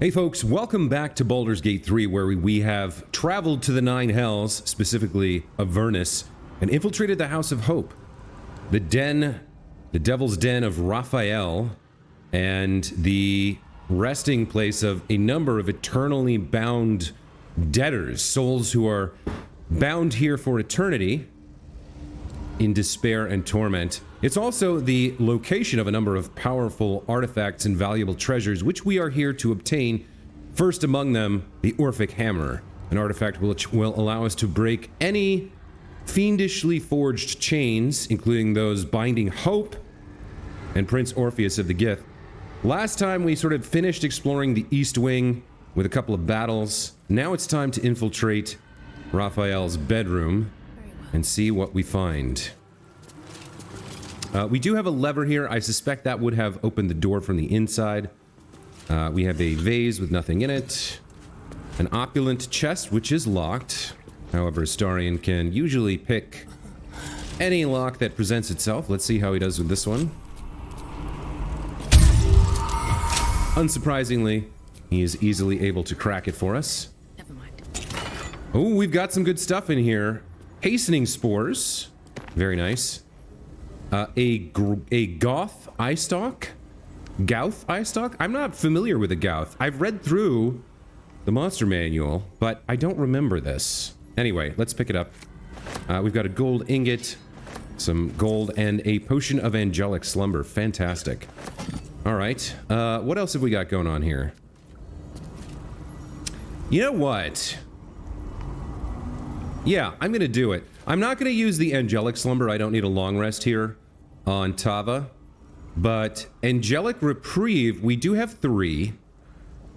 Hey folks, welcome back to Baldur's Gate 3, where we have traveled to the Nine Hells, specifically Avernus, and infiltrated the House of Hope, the Devil's Den of Raphael, and the resting place of a number of eternally bound debtors, souls who are bound here for eternity in despair and torment. It's also the location of a number of powerful artifacts and valuable treasures, which we are here to obtain. First among them, the Orphic Hammer, an artifact which will allow us to break any fiendishly forged chains, including those binding Hope and Prince Orpheus of the Gith. Last time we sort of finished exploring the East Wing with a couple of battles. Now it's time to infiltrate Raphael's bedroom and see what we find. We do have a lever here. I suspect that would have opened the door from the inside. We have a vase with nothing in it. An opulent chest, which is locked. However, Astarion can usually pick any lock that presents itself. Let's see how he does with this one. Unsurprisingly, he is easily able to crack it for us. Never mind. Oh, we've got some good stuff in here. Hastening spores. Very nice. A Goth eye stalk? Gouth eye stalk? I'm not familiar with a Gouth. I've read through the monster manual, but I don't remember this. Anyway, let's pick it up. We've got a gold ingot, some gold, and a potion of angelic slumber. Fantastic. Alright, what else have we got going on here? You know what? Yeah, I'm gonna do it. I'm not gonna use the angelic slumber. I don't need a long rest here on Tava. But angelic reprieve, we do have 3.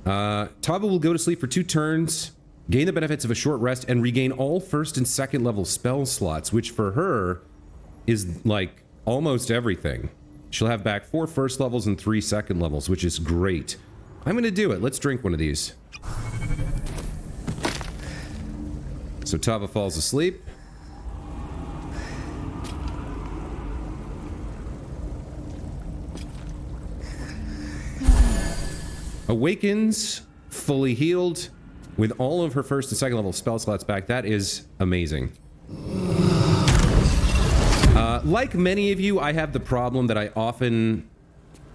Tava will go to sleep for 2 turns, gain the benefits of a short rest, and regain all first and second level spell slots, which for her is like almost everything. She'll have back 4 first levels and 3 second levels, which is great. I'm gonna do it. Let's drink one of these. So Tava falls asleep. Awakens, fully healed, with all of her first and second level spell slots back. That is amazing. Like many of you, I have the problem that I often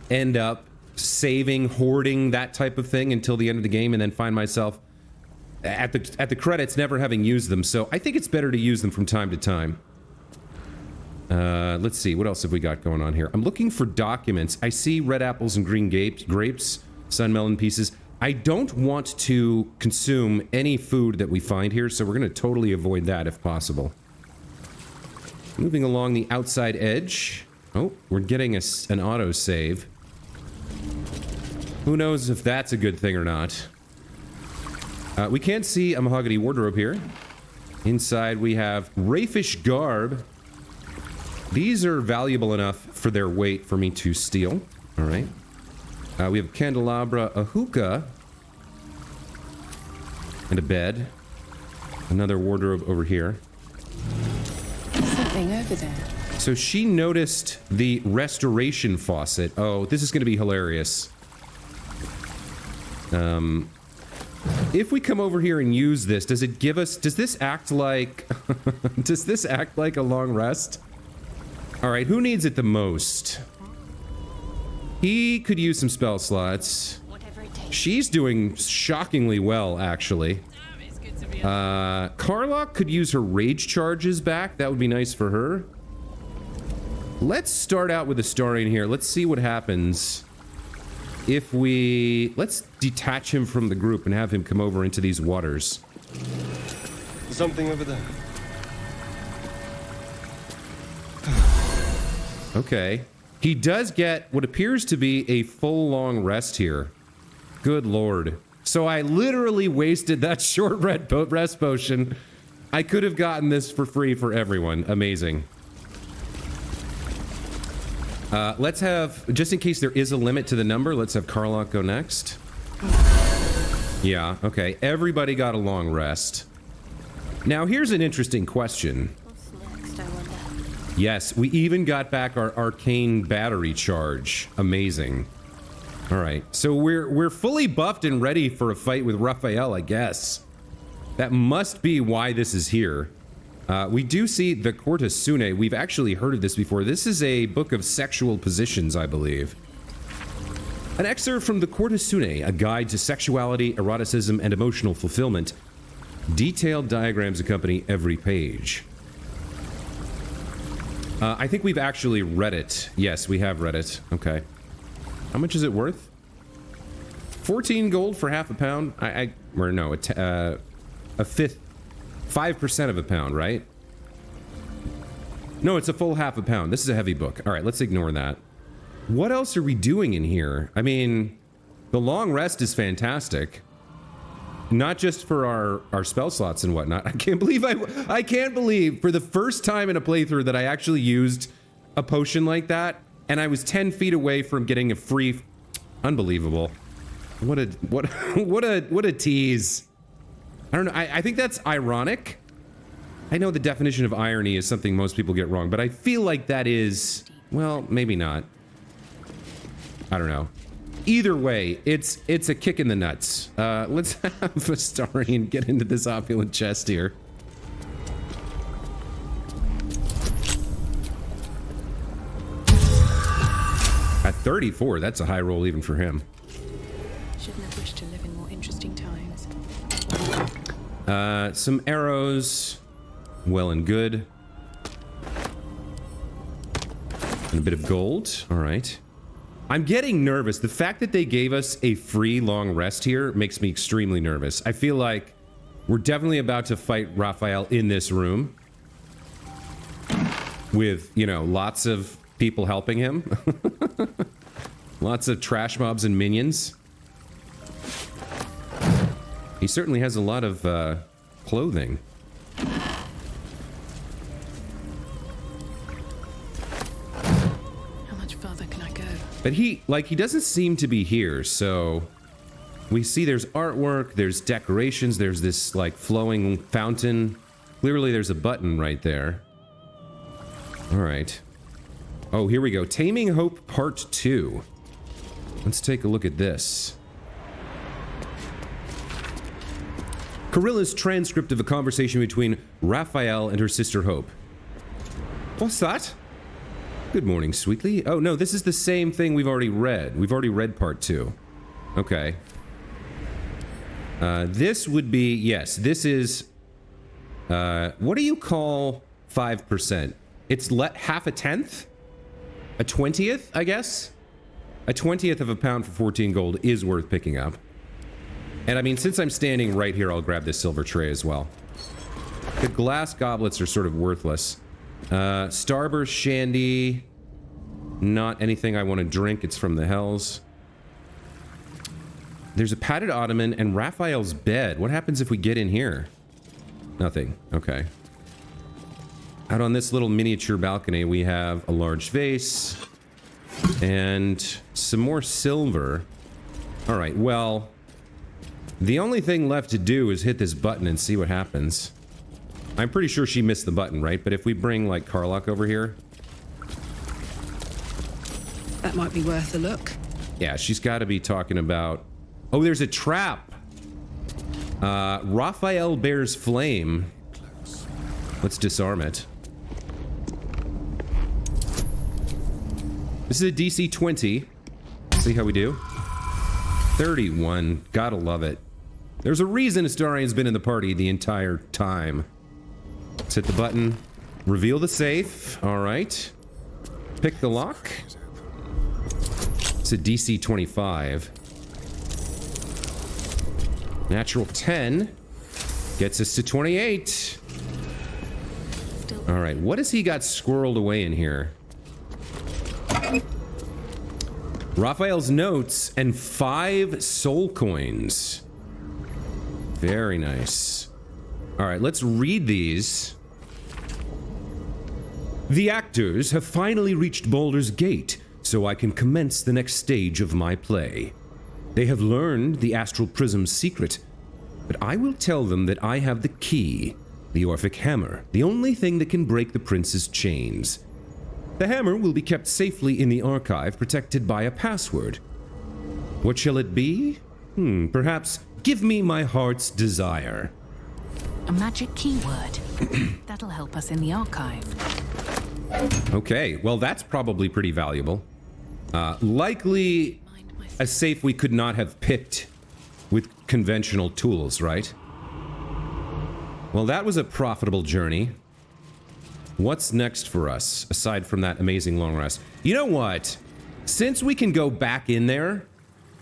end up saving, hoarding, that type of thing until the end of the game, and then find myself at the credits never having used them. So I think it's better to use them from time to time. Let's see, what else have we got going on here? I'm looking for documents. I see red apples and green grapes, sunmelon pieces. I don't want to consume any food that we find here, so we're going to totally avoid that if possible. Moving along the outside edge. Oh, we're getting an autosave. Who knows if that's a good thing or not. We can't see a mahogany wardrobe here. Inside we have rayfish garb. These are valuable enough for their weight for me to steal. Alright. We have a candelabra, a hookah, and a bed. Another wardrobe over here. Something over there. So she noticed the restoration faucet. Oh, this is going to be hilarious. If we come over here and use this, does it give us... Does this act like... does this act like a long rest? Alright, who needs it the most? He could use some spell slots. She's doing shockingly well, actually. Karlach could use her rage charges back. That would be nice for her. Let's start out with Astarion here. Let's see what happens if we... Let's detach him from the group and have him come over into these waters. Something over there. Okay. He does get what appears to be a full long rest here. Good lord. So I literally wasted that short rest potion. I could have gotten this for free for everyone. Amazing. Let's have, just in case there is a limit to the number, let's have Karlach go next. Yeah, okay. Everybody got a long rest. Now here's an interesting question. What's next, I wonder? Yes, we even got back our arcane battery charge. Amazing. All right, so we're fully buffed and ready for a fight with Raphael, I guess. That must be why this is here. We do see the Corte Sune. We've actually heard of this before. This is a book of sexual positions, I believe. An excerpt from the Corte Sune, a guide to sexuality, eroticism, and emotional fulfillment. Detailed diagrams accompany every page. I think we've actually read it. Yes, we have read it. Okay. How much is it worth? 14 gold for half a pound? Or no, a fifth, 5% of a pound, right? No, it's a full half a pound. This is a heavy book. All right, let's ignore that. What else are we doing in here? I mean, the long rest is fantastic. Not just for our spell slots and whatnot. I can't believe for the first time in a playthrough that I actually used a potion like that, and I was 10 feet away from getting a free. Unbelievable. What a tease. I don't know. I think that's ironic. I know the definition of irony is something most people get wrong, but I feel like that is, well, maybe not. I don't know. Either way, it's a kick in the nuts. Let's have Astarion get into this opulent chest here. At 34, that's a high roll even for him. Shouldn't have wished to live in more interesting times. Some arrows. Well and good. And a bit of gold. All right. I'm getting nervous. The fact that they gave us a free long rest here makes me extremely nervous. I feel like we're definitely about to fight Raphael in this room. With, you know, lots of people helping him. Lots of trash mobs and minions. He certainly has a lot of clothing. But he doesn't seem to be here, so we see there's artwork, there's decorations, there's this, like, flowing fountain. Clearly there's a button right there. Alright. Oh, here we go. Taming Hope Part 2. Let's take a look at this. Carilla's transcript of a conversation between Raphael and her sister Hope. What's that? Good morning, sweetly. Oh, no, this is the same thing we've already read. We've already read part 2. Okay. This would be, yes, this is, what do you call 5%? It's half a tenth? A 20th, I guess? A 20th of a pound for 14 gold is worth picking up. And I mean, since I'm standing right here, I'll grab this silver tray as well. The glass goblets are sort of worthless. Starburst Shandy. Not anything I want to drink. It's from the Hells. There's a padded ottoman and Raphael's bed. What happens if we get in here? Nothing. Okay. Out on this little miniature balcony, we have a large vase. And some more silver. Alright, well, the only thing left to do is hit this button and see what happens. I'm pretty sure she missed the button, right? But if we bring, like, Karlach over here... That might be worth a look. Yeah, she's got to be talking about... Oh, there's a trap! Raphael bears flame. Let's disarm it. This is a DC 20. See how we do? 31. Gotta love it. There's a reason Astarion's been in the party the entire time. Let's hit the button. Reveal the safe. Alright. Pick the lock. It's a DC 25. Natural 10. Gets us to 28. Alright, what has he got squirreled away in here? Raphael's notes and 5 soul coins. Very nice. Alright, let's read these. The actors have finally reached Baldur's Gate, so I can commence the next stage of my play. They have learned the Astral Prism's secret, but I will tell them that I have the key, the Orphic Hammer, the only thing that can break the prince's chains. The hammer will be kept safely in the archive, protected by a password. What shall it be? Perhaps give me my heart's desire. A magic keyword. That'll help us in the archive. Okay, well that's probably pretty valuable. Likely a safe we could not have picked with conventional tools, right? Well, that was a profitable journey. What's next for us, aside from that amazing long rest? You know what? Since we can go back in there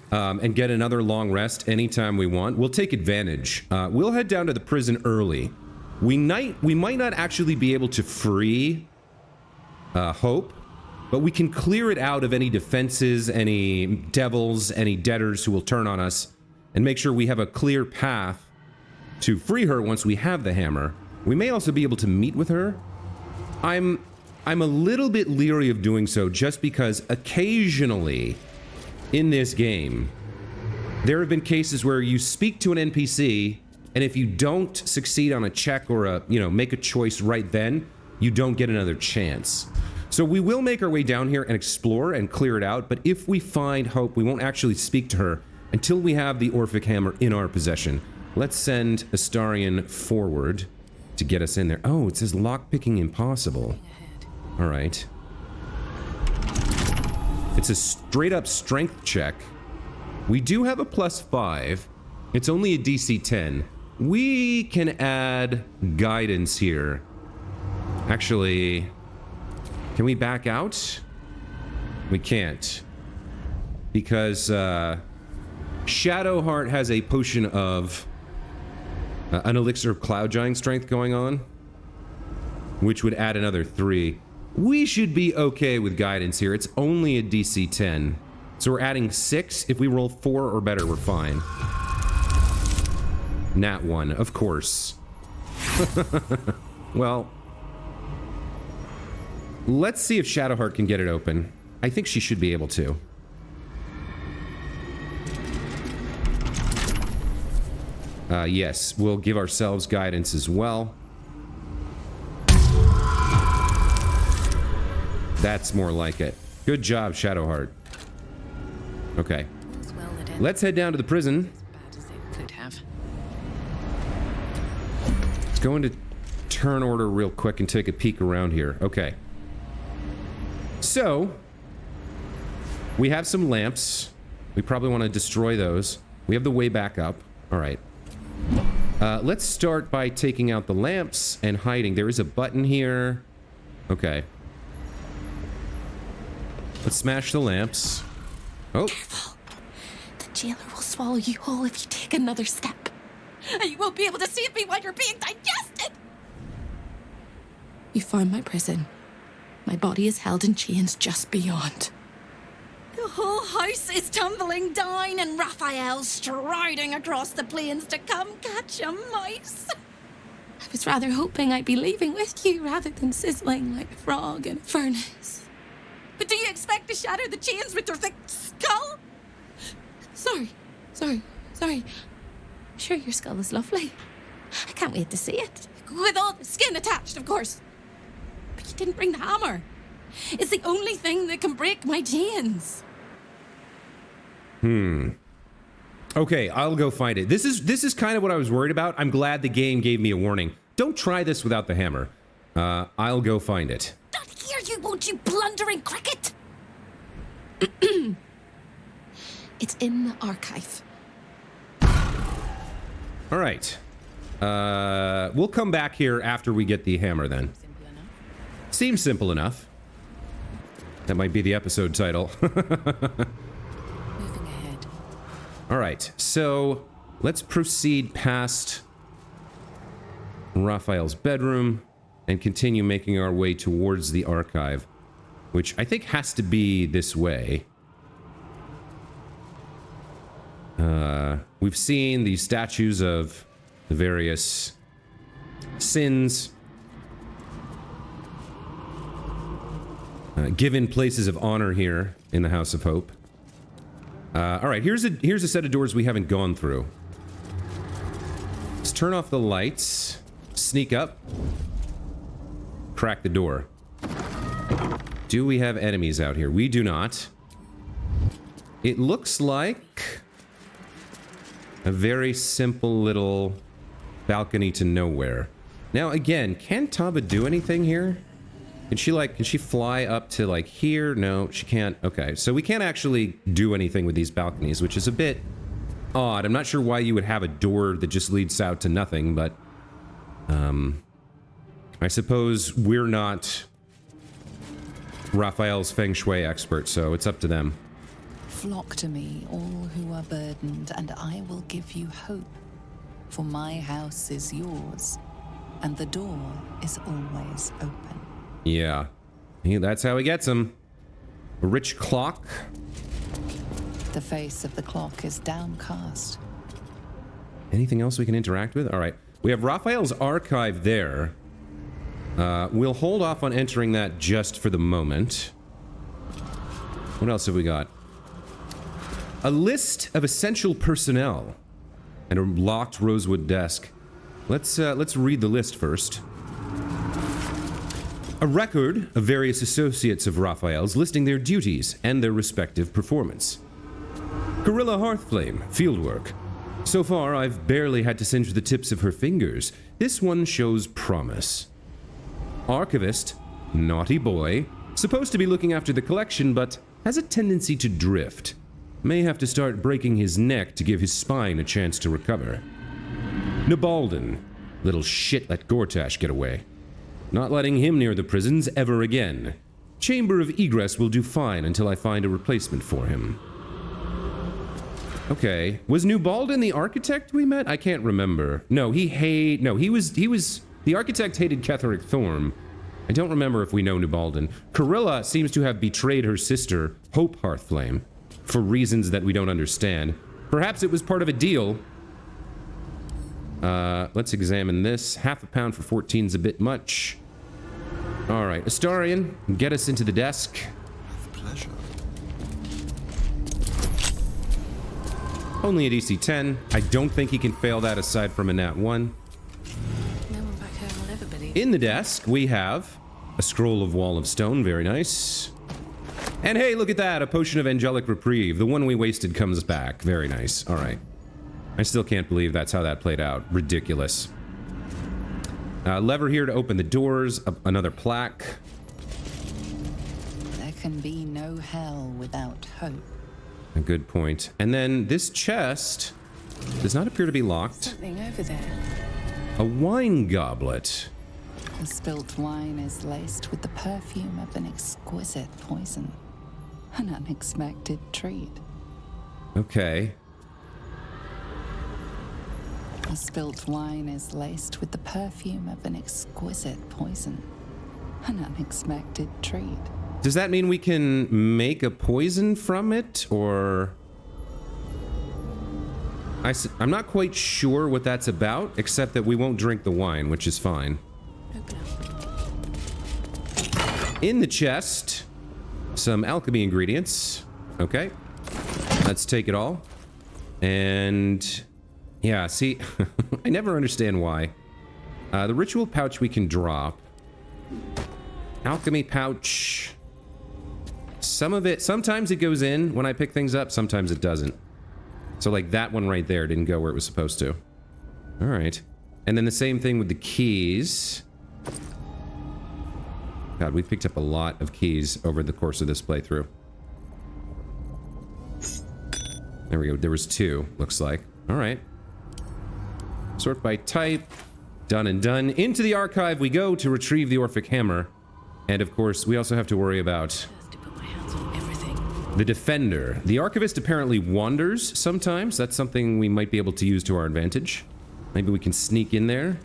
and get another long rest anytime we want, we'll take advantage. We'll head down to the prison early. We might not actually be able to free Hope, but we can clear it out of any defenses, any devils, any debtors who will turn on us, and make sure we have a clear path to free her once we have the hammer. We may also be able to meet with her. I'm a little bit leery of doing so just because occasionally in this game there have been cases where you speak to an NPC and if you don't succeed on a check or make a choice right then, you don't get another chance. So we will make our way down here and explore and clear it out, but if we find Hope, we won't actually speak to her until we have the Orphic Hammer in our possession. Let's send Astarion forward to get us in there. Oh, it says lockpicking impossible. All right. It's a straight up strength check. We do have a +5. It's only a DC 10. We can add guidance here. Actually, can we back out? We can't. Because Shadowheart has a potion of an elixir of cloud giant strength going on, which would add another 3. We should be okay with guidance here. It's only a DC 10. So we're adding 6. If we roll 4 or better, we're fine. Nat 1, of course. Well, let's see if Shadowheart can get it open. I think she should be able to. Yes, we'll give ourselves guidance as well. That's more like it. Good job, Shadowheart. Okay. Let's head down to the prison. As bad as it could have. Let's go into turn order real quick and take a peek around here. Okay. So, we have some lamps. We probably want to destroy those. We have the way back up. All right. Let's start by taking out the lamps and hiding. There is a button here. Okay. Let's smash the lamps. Oh. Careful. The jailer will swallow you whole if you take another step. And you won't be able to save me while you're being digested. You found my prison. My body is held in chains just beyond. The whole house is tumbling down and Raphael's striding across the plains to come catch a mouse. I was rather hoping I'd be leaving with you rather than sizzling like a frog in a furnace. But do you expect to shatter the chains with your thick skull? Sorry. I'm sure your skull is lovely. I can't wait to see it. With all the skin attached, of course. But you didn't bring the hammer. It's the only thing that can break my chains. Okay, I'll go find it. This is kind of what I was worried about. I'm glad the game gave me a warning. Don't try this without the hammer. I'll go find it. Not here, you won't, you blundering cricket! It's in the archive. All right. We'll come back here after we get the hammer then. Simple enough. Seems simple enough. That might be the episode title. Moving ahead. All right, so let's proceed past Raphael's bedroom and continue making our way towards the archive, which I think has to be this way. We've seen the statues of the various sins given places of honor here in the House of Hope. All right, here's a set of doors we haven't gone through. Let's turn off the lights, sneak up, crack the door. Do we have enemies out here? We do not. It looks like A very simple little balcony to nowhere. Now, again, can Tava do anything here? Can she fly up to, like, here? No, she can't. Okay, so we can't actually do anything with these balconies, which is a bit odd. I'm not sure why you would have a door that just leads out to nothing, but... I suppose we're not Raphael's feng shui expert, so it's up to them. Flock to me, all who are burdened, and I will give you hope. For my house is yours, and the door is always open. Yeah, that's how he gets them. A rich clock. The face of the clock is downcast. Anything else we can interact with? All right. We have Raphael's archive there. We'll hold off on entering that just for the moment. What else have we got? A list of essential personnel and a locked rosewood desk. Let's read the list first. A record of various associates of Raphael's listing their duties and their respective performance. Gorilla Hearthflame, fieldwork. So far, I've barely had to singe the tips of her fingers. This one shows promise. Archivist, naughty boy, supposed to be looking after the collection, but has a tendency to drift. May have to start breaking his neck to give his spine a chance to recover. Nabaldan, little shit let Gortash get away. Not letting him near the prisons ever again. Chamber of Egress will do fine until I find a replacement for him. Okay, was Nubaldan the architect we met? I can't remember. No, he was the architect hated Ketheric Thorm. I don't remember if we know Nubaldan. Corilla seems to have betrayed her sister, Hope Hearthflame, for reasons that we don't understand. Perhaps it was part of a deal. Let's examine this. Half a pound for 14's a bit much. Alright, Astarion, get us into the desk. With pleasure. Only a DC 10. I don't think he can fail that aside from a nat 1. No one back home will ever believe. In the desk, we have a scroll of Wall of Stone. Very nice. And hey, look at that. A potion of angelic reprieve. The one we wasted comes back. Very nice. All right. I still can't believe that's how that played out. Ridiculous. Lever here to open the doors. Another plaque. There can be no hell without hope. A good point. And then this chest does not appear to be locked. Something over there. A wine goblet. The spilt wine is laced with the perfume of an exquisite poison. An unexpected treat. Okay. The spilt wine is laced with the perfume of an exquisite poison. An unexpected treat. Does that mean we can make a poison from it, or... I'm not quite sure what that's about, except that we won't drink the wine, which is fine. Open up. In the chest, some alchemy ingredients. Okay. Let's take it all. And... yeah, see, I never understand why. The ritual pouch we can drop. Alchemy pouch... some of it, sometimes it goes in when I pick things up, sometimes it doesn't. So like that one right there didn't go where it was supposed to. All right. And then the same thing with the keys. God, we picked up a lot of keys over the course of this playthrough. There we go. There was 2, looks like. All right. Sort by type. Done and done. Into the archive we go to retrieve the Orphic Hammer. And of course, we also have to worry about... Just to put my hands on everything. the Defender. The Archivist apparently wanders sometimes. That's something we might be able to use to our advantage. Maybe we can sneak in there.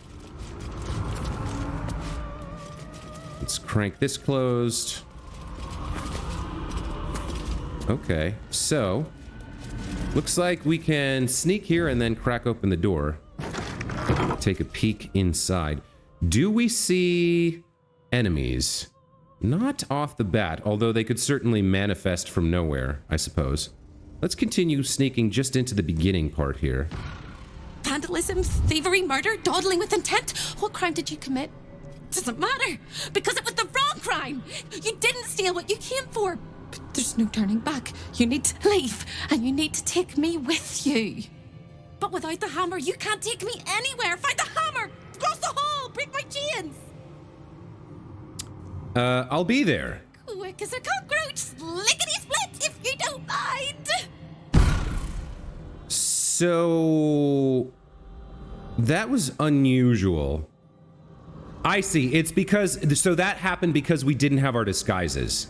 Let's crank this closed. Okay, so... looks like we can sneak here and then crack open the door. Take a peek inside. Do we see enemies? Not off the bat, although they could certainly manifest from nowhere, I suppose. Let's continue sneaking just into the beginning part here. Vandalism, thievery, murder, dawdling with intent. What crime did you commit? Doesn't matter, because it was the wrong crime. You didn't steal what you came for. But there's no turning back. You need to leave, and you need to take me with you. But without the hammer, you can't take me anywhere. Find the hammer! Cross the hall! Break my chains! I'll be there. Quick as a cockroach! Lickety-split, if you don't mind! So... that was unusual. I see. It's because... so that happened because we didn't have our disguises.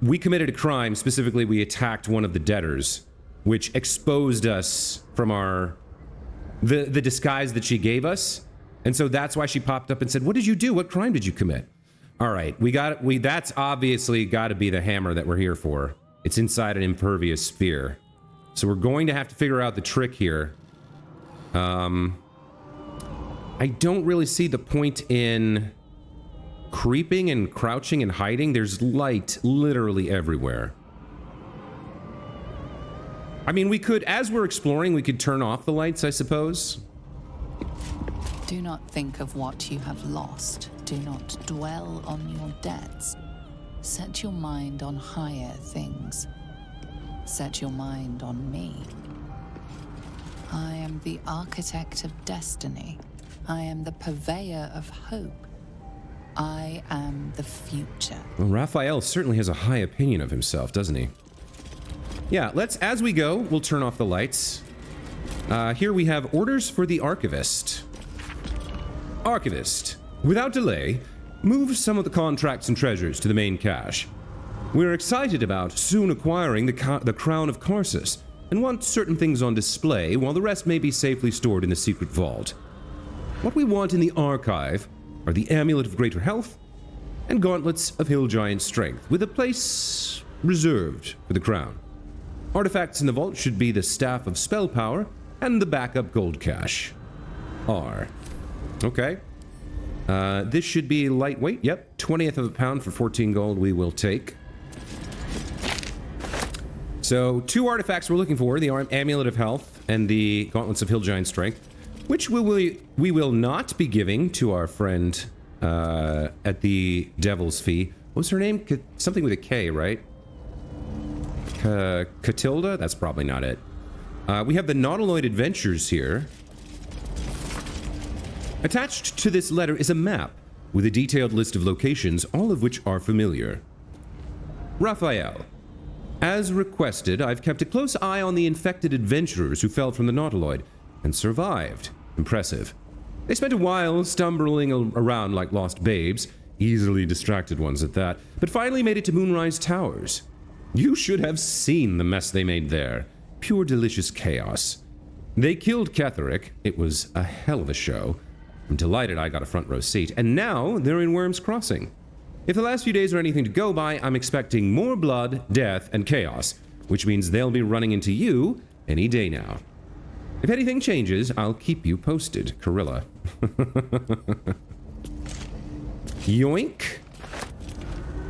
We committed a crime. Specifically, we attacked one of the debtors, which exposed us from our... the disguise that she gave us. And so that's why she popped up and said, what did you do? What crime did you commit? All right, that's obviously got to be the hammer that we're here for. It's inside an impervious sphere. So we're going to have to figure out the trick here. I don't really see the point in creeping and crouching and hiding. There's light literally everywhere. I mean, we could, as we're exploring, we could turn off the lights, I suppose. Do not think of what you have lost. Do not dwell on your debts. Set your mind on higher things. Set your mind on me. I am the architect of destiny. I am the purveyor of hope. I am the future. Well, Raphael certainly has a high opinion of himself, doesn't he? Yeah, as we go, we'll turn off the lights. Here we have orders for the Archivist. Archivist, without delay, move some of the contracts and treasures to the main cache. We're excited about soon acquiring the Crown of Karsus, and want certain things on display, while the rest may be safely stored in the secret vault. What we want in the archive are the Amulet of Greater Health and Gauntlets of Hill Giant Strength, with a place reserved for the crown. Artifacts in the vault should be the Staff of Spell Power and the backup gold cache. R. Okay. This should be lightweight. Yep, 20th of a pound for 14 gold we will take. So, 2 artifacts we're looking for, the Amulet of Health and the Gauntlets of Hill Giant Strength, which we will not be giving to our friend at the Devil's Fee. What was her name? Something with a K, right? Catilda? That's probably not it. We have the Nautiloid Adventures here. Attached to this letter is a map with a detailed list of locations, all of which are familiar. Raphael. As requested, I've kept a close eye on the infected adventurers who fell from the Nautiloid and survived. Impressive. They spent a while stumbling around like lost babes, easily distracted ones at that, but finally made it to Moonrise Towers. You should have seen the mess they made there. Pure delicious chaos. They killed Ketheric. It was a hell of a show. I'm delighted I got a front row seat, and now they're in Worm's Crossing. If the last few days are anything to go by, I'm expecting more blood, death, and chaos, which means they'll be running into you any day now. If anything changes, I'll keep you posted, Corilla. Yoink.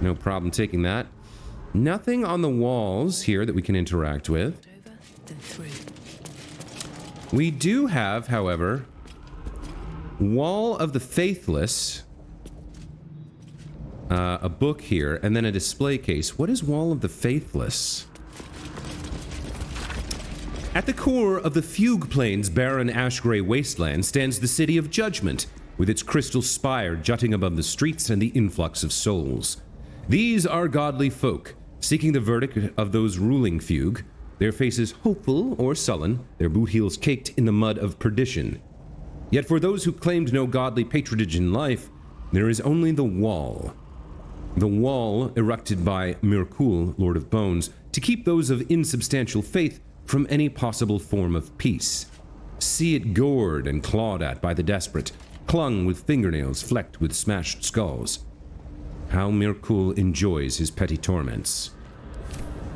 No problem taking that. Nothing on the walls here that we can interact with. Over, then through. We do have, however, Wall of the Faithless, a book here, and then a display case. What is Wall of the Faithless? At the core of the Fugue Plains' barren ash-gray wasteland stands the City of Judgment, with its crystal spire jutting above the streets and the influx of souls. These are godly folk, seeking the verdict of those ruling Fugue, their faces hopeful or sullen, their boot heels caked in the mud of perdition. Yet for those who claimed no godly patronage in life, there is only the Wall. The Wall, erected by Mirkul, Lord of Bones, to keep those of insubstantial faith from any possible form of peace. See it gored and clawed at by the desperate, clung with fingernails flecked with smashed skulls. How Mirkul enjoys his petty torments.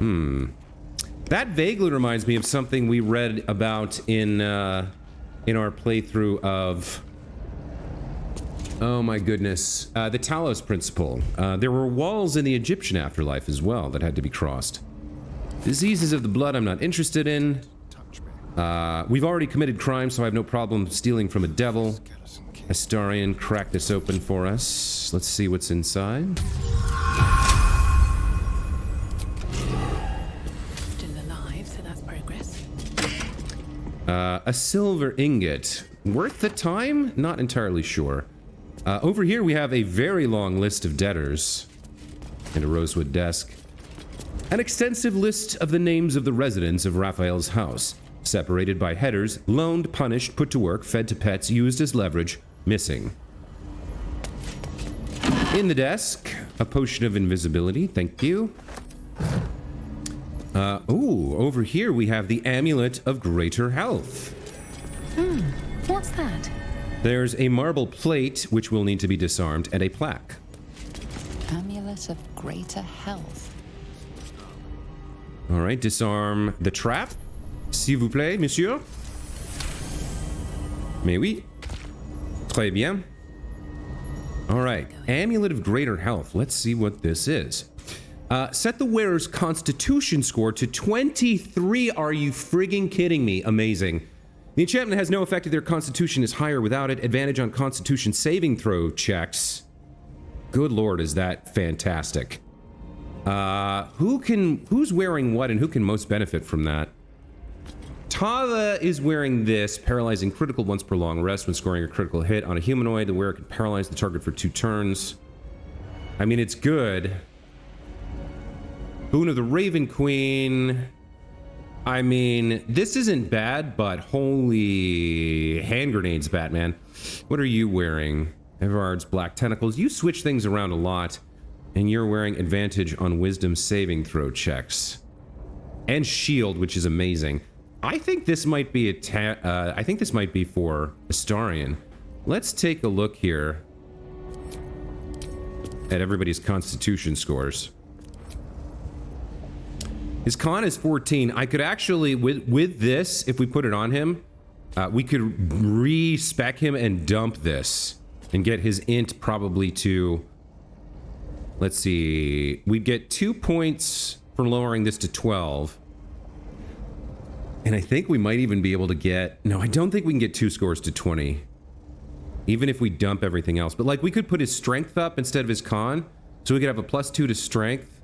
That vaguely reminds me of something we read about in our playthrough of... oh my goodness. The Talos Principle. There were walls in the Egyptian afterlife as well that had to be crossed. Diseases of the blood I'm not interested in. We've already committed crime, so I have no problem stealing from a devil. Astarion cracked this open for us. Let's see what's inside. Still alive, so that's progress. A silver ingot. Worth the time? Not entirely sure. Over here we have a very long list of debtors. And a rosewood desk. An extensive list of the names of the residents of Raphael's house. Separated by headers, loaned, punished, put to work, fed to pets, used as leverage, missing. In the desk, a potion of invisibility, thank you. Ooh, over here we have the Amulet of Greater Health. What's that? There's a marble plate, which will need to be disarmed, and a plaque. Amulet of Greater Health. All right, disarm the trap. S'il vous plaît, monsieur. Mais oui. Très bien. All right, Amulet of Greater Health. Let's see what this is. Set the wearer's constitution score to 23. Are you frigging kidding me? Amazing. The enchantment has no effect if their constitution is higher without it. Advantage on constitution saving throw checks. Good lord, is that fantastic. Who's wearing what and who can most benefit from that? Tava is wearing this, paralyzing critical once per long rest. When scoring a critical hit on a humanoid, the wearer can paralyze the target for 2 turns. I mean, it's good. Boon of the Raven Queen. I mean, this isn't bad, but holy hand grenades, Batman. What are you wearing? Everard's Black Tentacles. You switch things around a lot, and you're wearing advantage on wisdom saving throw checks. And shield, which is amazing. I think this might be I think this might be for Astarion. Let's take a look here at everybody's constitution scores. His con is 14. I could actually, with this, if we put it on him, we could re-spec him and dump this and get his int probably to, let's see, we'd get 2 points for lowering this to 12. And I think we might even be able to get, no, I don't think we can get 2 scores to 20. Even if we dump everything else. But like, we could put his strength up instead of his con. So we could have a +2 to strength.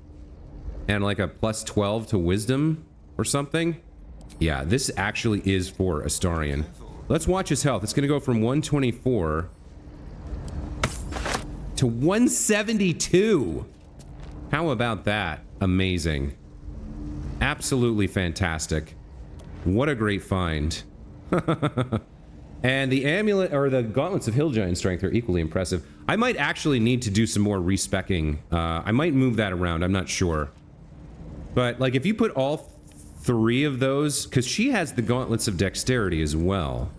And like a +12 to wisdom or something. Yeah, this actually is for Astarion. Let's watch his health. It's going to go from 124 to 172. How about that? Amazing. Absolutely fantastic. What a great find. And the amulet, or the gauntlets of Hill Giant strength are equally impressive. I might actually need to do some more respecking. I might move that around. I'm not sure. But, like, if you put all 3 of those... Because she has the gauntlets of dexterity as well.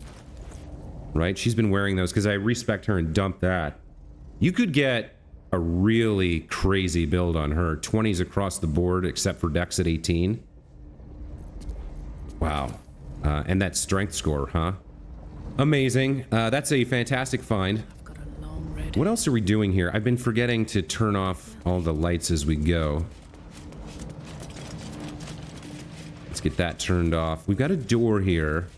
Right? She's been wearing those because I respect her and dump that. You could get a really crazy build on her. 20s across the board, except for dex at 18. Wow. And that strength score, huh? Amazing. That's a fantastic find. What else are we doing here? I've been forgetting to turn off all the lights as we go. Let's get that turned off. We've got a door here.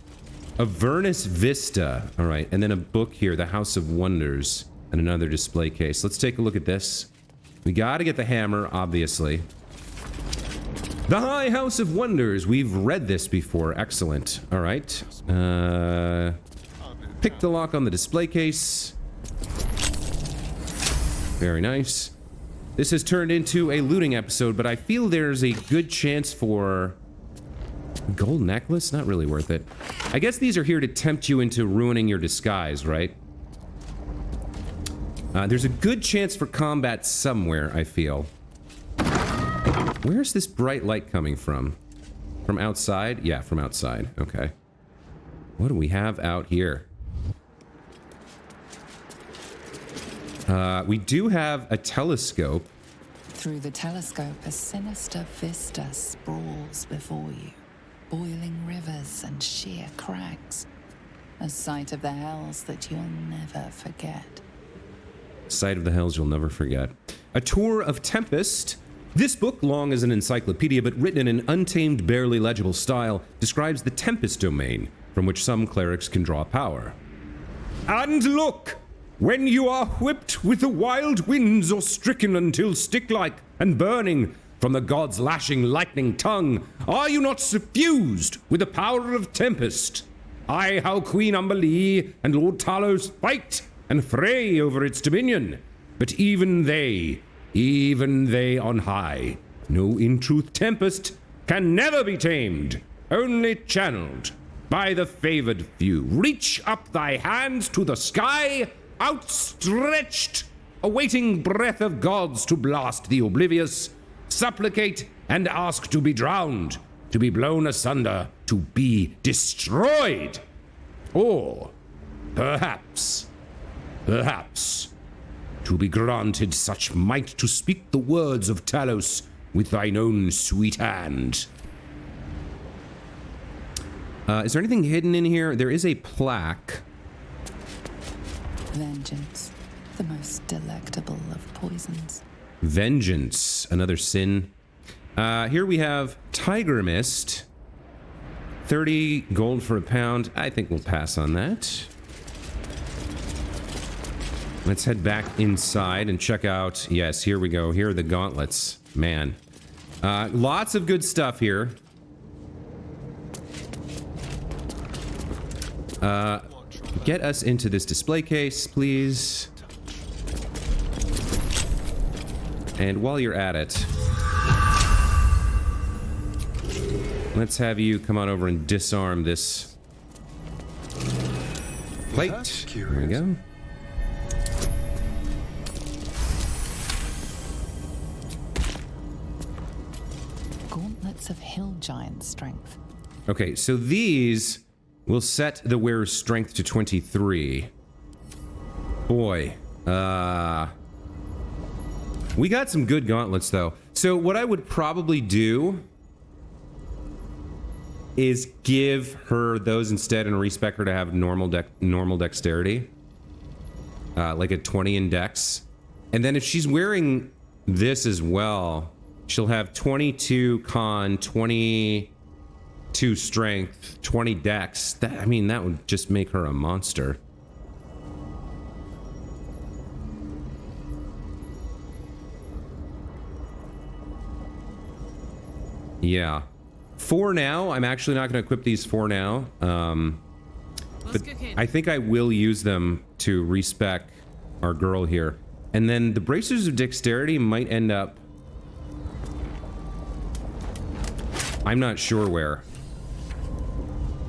Avernus Vista. All right, and then a book here, The House of Wonders, and another display case. Let's take a look at this. We gotta get the hammer, obviously. The High House of Wonders. We've read this before. Excellent. All right. Pick the lock on the display case. Very nice. This has turned into a looting episode, but I feel there's a good chance for... Gold necklace? Not really worth it. I guess these are here to tempt you into ruining your disguise, right? There's a good chance for combat somewhere, I feel. Where's this bright light coming from? From outside? Yeah, from outside. Okay. What do we have out here? We do have a telescope. Through the telescope, a sinister vista sprawls before you. Boiling rivers and sheer crags. A sight of the hells that you'll never forget. Sight of the hells you'll never forget. A tour of Tempest. This book, long as an encyclopedia but written in an untamed, barely legible style, describes the Tempest domain, from which some clerics can draw power. And look! When you are whipped with the wild winds or stricken until stick-like and burning from the god's lashing lightning tongue, are you not suffused with the power of Tempest? Aye, how Queen Umberlee and Lord Talos fight and fray over its dominion. But even they on high, know in truth tempest can never be tamed, only channeled by the favored few. Reach up thy hands to the sky, outstretched, awaiting breath of gods to blast the oblivious, supplicate and ask to be drowned, to be blown asunder, to be destroyed. Or perhaps, to be granted such might to speak the words of Talos with thine own sweet hand. Is there anything hidden in here? There is a plaque. Vengeance, the most delectable of poisons. Vengeance, another sin. Here we have Tiger Mist. 30 gold for a pound. I think we'll pass on that. Let's head back inside and check out. Yes, here we go. Here are the gauntlets. Man. Lots of good stuff here. Get us into this display case, please. And while you're at it, let's have you come on over and disarm this plate. There we go. Gauntlets of hill giant strength. Okay, so these will set the wearer's strength to 23. Boy, we got some good gauntlets though. So what I would probably do is give her those instead and respec her to have normal dexterity. Like a 20 in dex. And then if she's wearing this as well, she'll have 22 con, 22 strength, 20 dex. That, I mean, that would just make her a monster. Yeah. For now, I'm actually not going to equip these for now. But I think I will use them to respec our girl here. And then the bracers of dexterity might end up... I'm not sure where.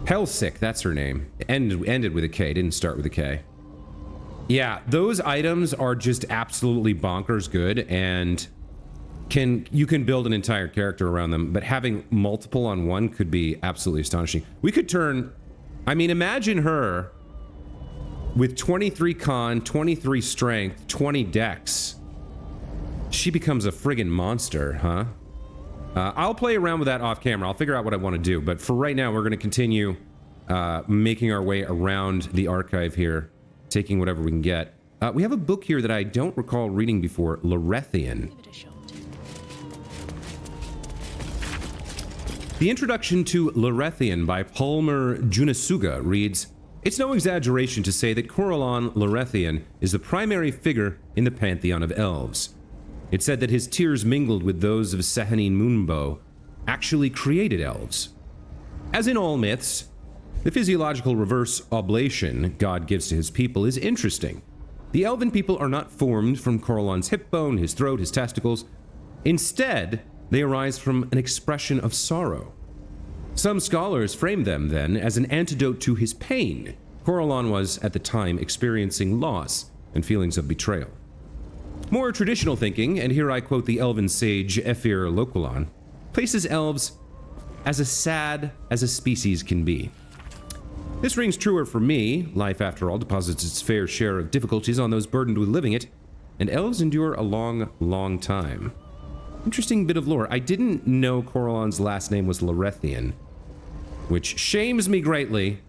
Hellsick, that's her name. Ended with a K, didn't start with a K. Yeah, those items are just absolutely bonkers good, and you can build an entire character around them, but having multiple on one could be absolutely astonishing. We could turn... I mean, imagine her with 23 con, 23 strength, 20 dex. She becomes a friggin' monster, huh? I'll play around with that off camera. I'll figure out what I want to do, but for right now, we're going to continue making our way around the archive here, taking whatever we can get. We have a book here that I don't recall reading before, Lorethian. Give it a shot. The introduction to Lorethian by Palmer Junisuga reads, "It's no exaggeration to say that Corellon Lorethian is the primary figure in the pantheon of elves. It's said that his tears mingled with those of Sehanine Moonbow actually created elves. As in all myths, the physiological reverse oblation God gives to his people is interesting. The elven people are not formed from Corellon's hip bone, his throat, his testicles. Instead, they arise from an expression of sorrow. Some scholars frame them, then, as an antidote to his pain. Corellon was, at the time, experiencing loss and feelings of betrayal. More traditional thinking, and here I quote the elven sage Ephir Lokulon, places elves as sad as a species can be. This rings truer for me. Life, after all, deposits its fair share of difficulties on those burdened with living it, and elves endure a long, long time." Interesting bit of lore. I didn't know Corellon's last name was Lorethian, which shames me greatly,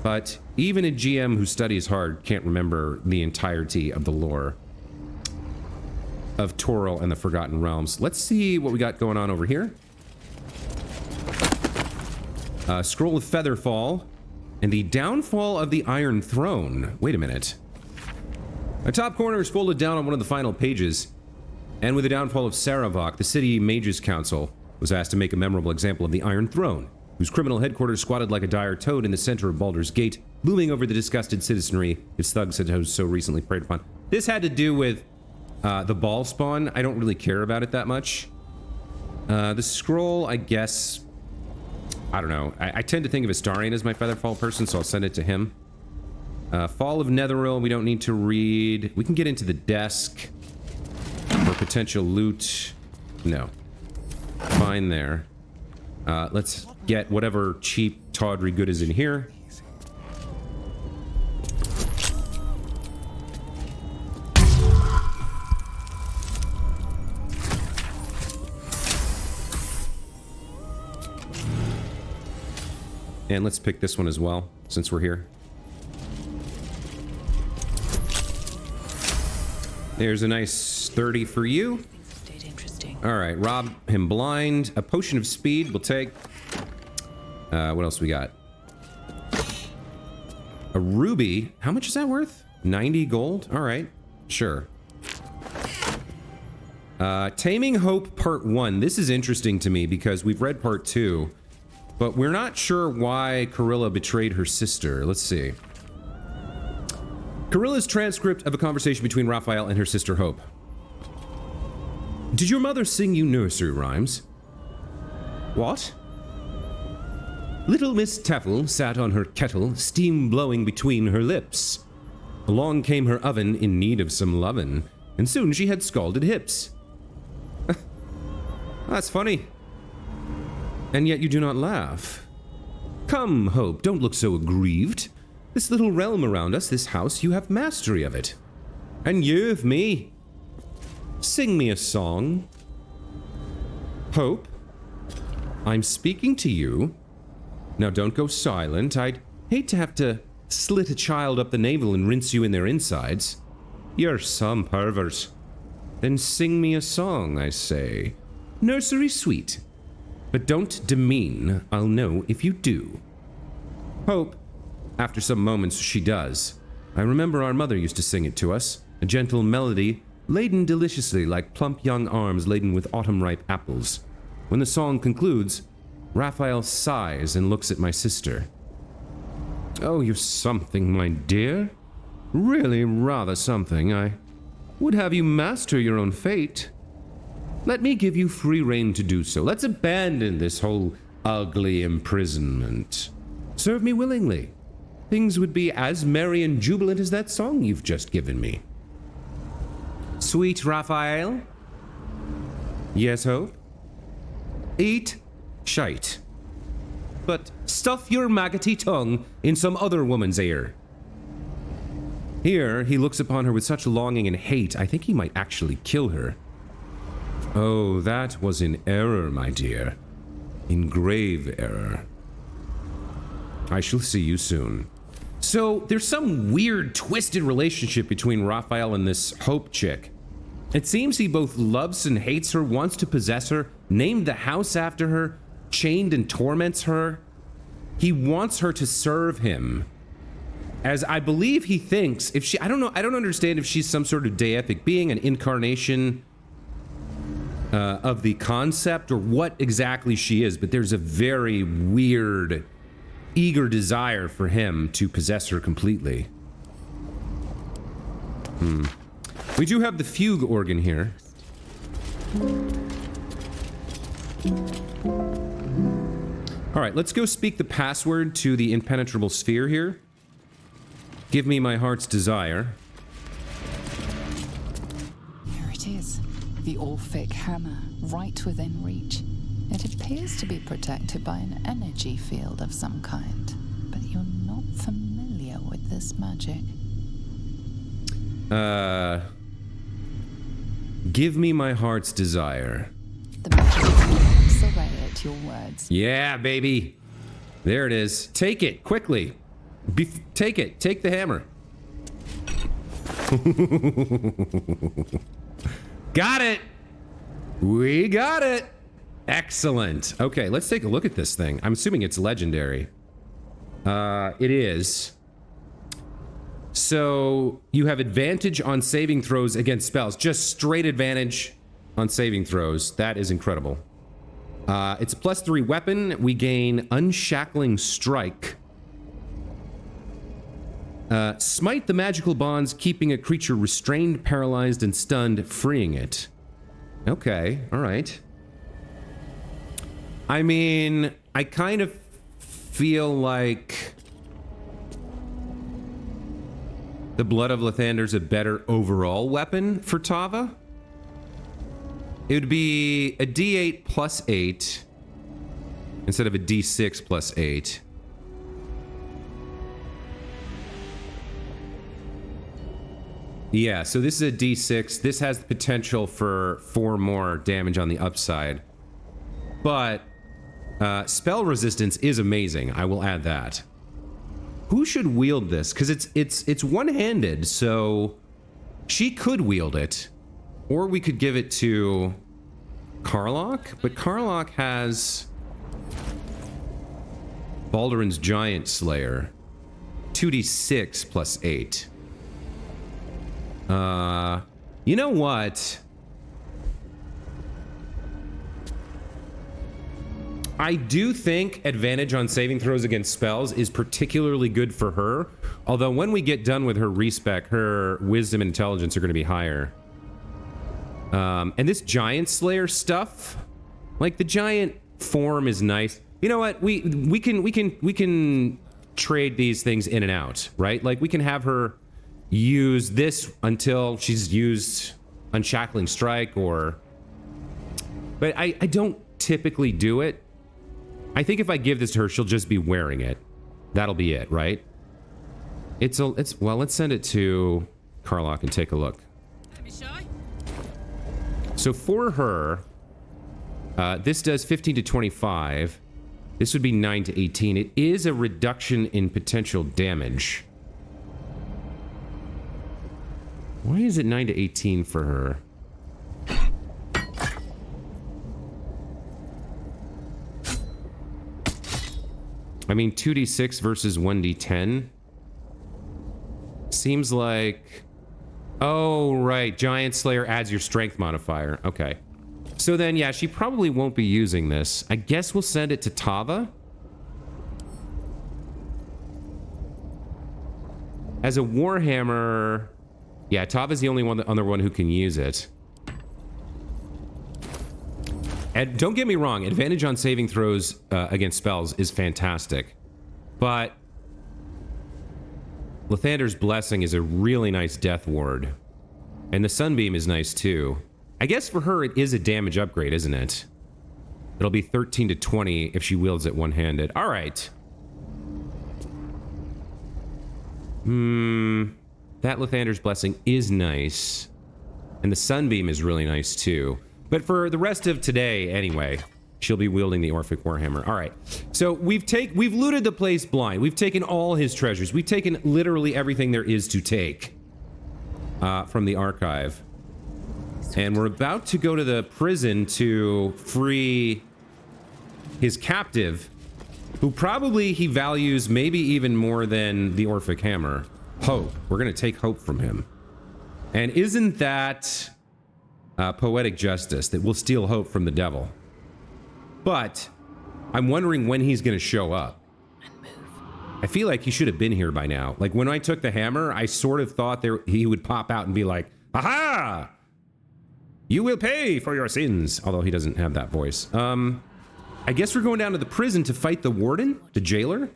but even a GM who studies hard can't remember the entirety of the lore of Toril and the Forgotten Realms. Let's see what we got going on over here. Scroll of Featherfall and the Downfall of the Iron Throne. Wait a minute. The top corner is folded down on one of the final pages. And with the downfall of Saravok, the city mages council was asked to make a memorable example of the Iron Throne. whose criminal headquarters squatted like a dire toad in the center of Baldur's Gate, looming over the disgusted citizenry its thugs had so recently preyed upon. This had to do with the ball spawn. I don't really care about it that much. The scroll, I guess, I don't know. I tend to think of Astarion as my Featherfall person, so I'll send it to him. Fall of Netheril, we don't need to read. We can get into the desk for potential loot. No. Fine there. Let's get whatever cheap tawdry good is in here. And let's pick this one as well, since we're here. There's a nice 30 for you. Stayed interesting. All right, rob him blind. A potion of speed we'll take. What else we got? A ruby. How much is that worth? 90 gold? All right, sure. Taming Hope Part 1. This is interesting to me because we've read Part 2, but we're not sure why Carilla betrayed her sister. Let's see. Carilla's transcript of a conversation between Raphael and her sister Hope. Did your mother sing you nursery rhymes? What? Little Miss Teffel sat on her kettle, steam blowing between her lips. Along came her oven in need of some lovin', and soon she had scalded hips. That's funny. And yet you do not laugh. Come, Hope, don't look so aggrieved. This little realm around us, this house, you have mastery of it. And you of me. Sing me a song. Hope, I'm speaking to you. Now don't go silent. I'd hate to have to slit a child up the navel and rinse you in their insides. You're some pervert. Then sing me a song, I say. Nursery sweet. But don't demean. I'll know if you do. Hope. After some moments, she does. I remember our mother used to sing it to us, a gentle melody, laden deliciously like plump young arms laden with autumn-ripe apples. When the song concludes, Raphael sighs and looks at my sister. Oh, you're something, my dear. Really rather something. I would have you master your own fate. Let me give you free rein to do so. Let's abandon this whole ugly imprisonment. Serve me willingly. Things would be as merry and jubilant as that song you've just given me. Sweet Raphael? Yes, Hope? Eat shite. But stuff your maggoty tongue in some other woman's ear. Here, he looks upon her with such longing and hate, I think he might actually kill her. Oh, that was in error, my dear. In grave error. I shall see you soon. So, there's some weird, twisted relationship between Raphael and this Hope chick. It seems he both loves and hates her, wants to possess her, named the house after her, chained and torments her. He wants her to serve him. As I believe he thinks, if she, I don't understand if she's some sort of deific being, an incarnation of the concept, or what exactly she is, but there's a very weird, eager desire for him to possess her completely. We do have the fugue organ here. All right, let's go speak the password to the impenetrable sphere here. Give me my heart's desire. Here it is. The Orphic Hammer, right within reach. It appears to be protected by an energy field of some kind, but you're not familiar with this magic. Give me my heart's desire. The magic hacks away at your words. Yeah, baby. There it is. Take it, quickly. Take it. Take the hammer. Got it. We got it. Excellent. Okay, let's take a look at this thing. I'm assuming it's legendary. It is. So, you have advantage on saving throws against spells. Just straight advantage on saving throws. That is incredible. It's a +3 weapon. We gain Unshackling Strike. Smite the magical bonds, keeping a creature restrained, paralyzed, and stunned, freeing it. Okay, alright. I mean, I kind of feel like the Blood of Lathander's a better overall weapon for Tava. It would be a D8 +8 instead of a D6 +8. Yeah, so this is a D6. This has the potential for 4 more damage on the upside. But spell resistance is amazing. I will add that. Who should wield this? Because it's one-handed, so she could wield it. Or we could give it to Karlach, but Karlach has Baldurin's Giant Slayer. 2d6 +8. You know what? I do think advantage on saving throws against spells is particularly good for her. Although when we get done with her respec, her wisdom and intelligence are going to be higher. And this Giant Slayer stuff, like the giant form is nice. You know what? We can trade these things in and out, right? Like we can have her use this until she's used Unshackling Strike or... But I don't typically do it. I think if I give this to her, she'll just be wearing it. That'll be it, right? Well, let's send it to Karlach and take a look. So for her, this does 15 to 25. This would be 9 to 18. It is a reduction in potential damage. Why is it 9 to 18 for her? I mean, 2d6 versus 1d10. Seems like... Oh, right. Giant Slayer adds your strength modifier. Okay. So then, yeah, she probably won't be using this. I guess we'll send it to Tava. As a Warhammer... Yeah, Tava's the only other one who can use it. And don't get me wrong, advantage on saving throws against spells is fantastic. But Lathander's Blessing is a really nice death ward. And the Sunbeam is nice too. I guess for her it is a damage upgrade, isn't it? It'll be 13 to 20 if she wields it one-handed. All right. That Lathander's Blessing is nice. And the Sunbeam is really nice too. But for the rest of today, anyway, she'll be wielding the Orphic Warhammer. All right. So we've looted the place blind. We've taken all his treasures. We've taken literally everything there is to take from the archive. And we're about to go to the prison to free his captive, who probably he values maybe even more than the Orphic Hammer. Hope. We're going to take Hope from him. And isn't that... poetic justice that will steal hope from the devil? But I'm wondering when he's going to show up. I feel like he should have been here by now. Like when I took the hammer, I sort of thought he would pop out and be like, "Aha! You will pay for your sins." Although he doesn't have that voice. I guess we're going down to the prison to fight the warden, the jailer.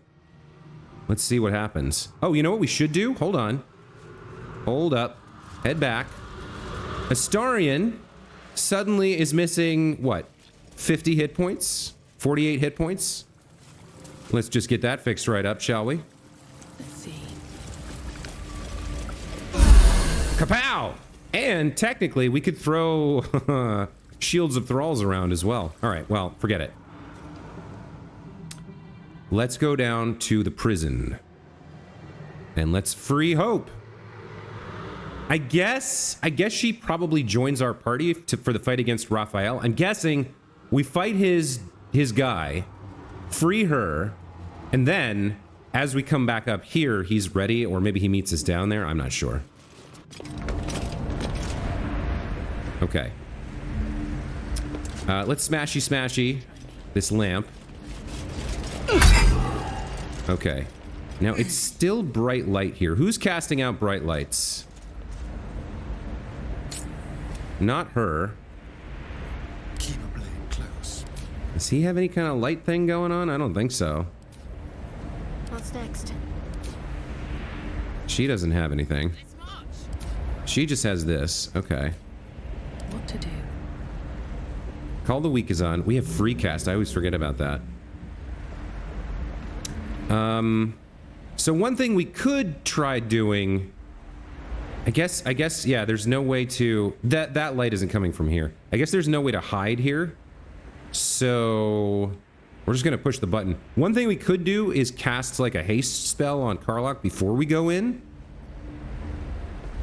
Let's see what happens. Oh, you know what we should do? Hold on. Hold up. Head back. Astarion suddenly is missing, what, 50 hit points? 48 hit points? Let's just get that fixed right up, shall we? Let's see. Kapow! And technically, we could throw Shields of Thralls around as well. All right, well, forget it. Let's go down to the prison. And let's free Hope. I guess she probably joins our party for the fight against Raphael. I'm guessing we fight his guy, free her, and then as we come back up here, he's ready, or maybe he meets us down there. I'm not sure. Okay. Let's smashy. this lamp. Okay. Now, it's still bright light here. Who's casting out bright lights? Not her. Keep a blade close. Does he have any kind of light thing going on? I don't think so. What's next? She doesn't have anything. She just has this. Okay. What to do? Call the Week is on. We have free cast. I always forget about that. So one thing we could try doing... I guess, yeah, there's no way to... That light isn't coming from here. I guess there's no way to hide here. So... We're just gonna push the button. One thing we could do is cast, like, a haste spell on Karlach before we go in.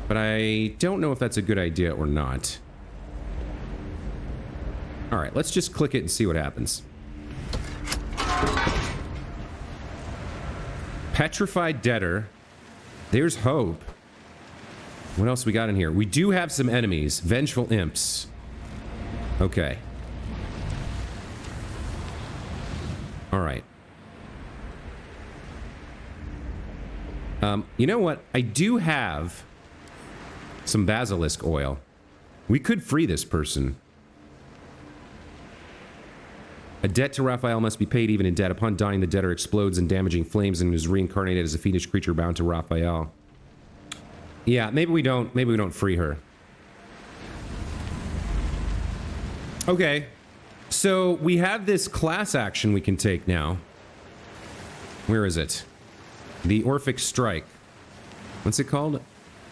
But I don't know if that's a good idea or not. Alright, let's just click it and see what happens. Petrified Debtor. There's Hope. What else we got in here? We do have some enemies. Vengeful Imps. Okay. Alright. You know what? I do have some basilisk oil. We could free this person. A debt to Raphael must be paid even in debt. Upon dying, the debtor explodes in damaging flames and is reincarnated as a fiendish creature bound to Raphael. Yeah, maybe we don't free her. Okay. So we have this class action we can take now. Where is it? The Orphic Strike. What's it called?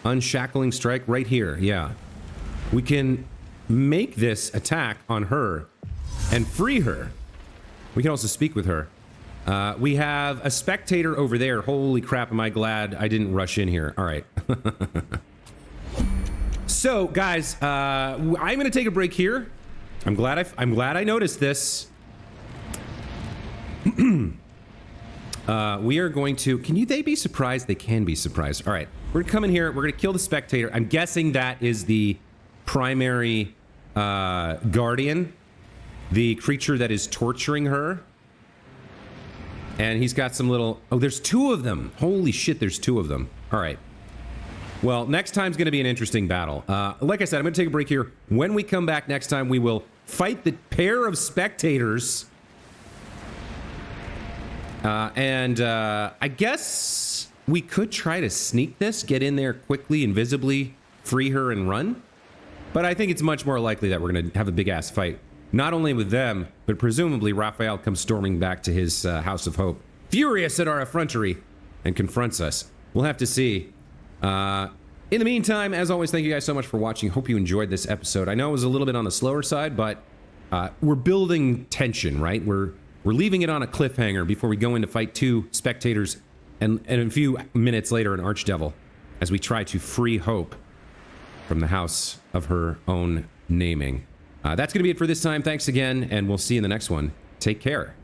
Unshackling Strike? Right here, yeah. We can make this attack on her and free her. We can also speak with her. We have a spectator over there. Holy crap, am I glad I didn't rush in here. All right. So, guys, I'm going to take a break here. I'm glad I noticed this. We are going to... Can they be surprised? They can be surprised. All right. We're going to come in here. We're going to kill the spectator. I'm guessing that is the primary guardian. The creature that is torturing her. And he's got some little... Oh, there's two of them. Holy shit, there's two of them. All right. Well, next time's going to be an interesting battle. Like I said, I'm going to take a break here. When we come back next time, we will fight the pair of spectators. I guess we could try to sneak this, get in there quickly, invisibly, free her, and run. But I think it's much more likely that we're going to have a big-ass fight. Not only with them, but presumably Raphael comes storming back to his House of Hope, furious at our effrontery, and confronts us. We'll have to see. In the meantime, as always, thank you guys so much for watching. Hope you enjoyed this episode. I know it was a little bit on the slower side, but we're building tension, right? We're leaving it on a cliffhanger before we go in to fight two spectators and a few minutes later an archdevil as we try to free Hope from the house of her own naming. That's going to be it for this time. Thanks again, and we'll see you in the next one. Take care.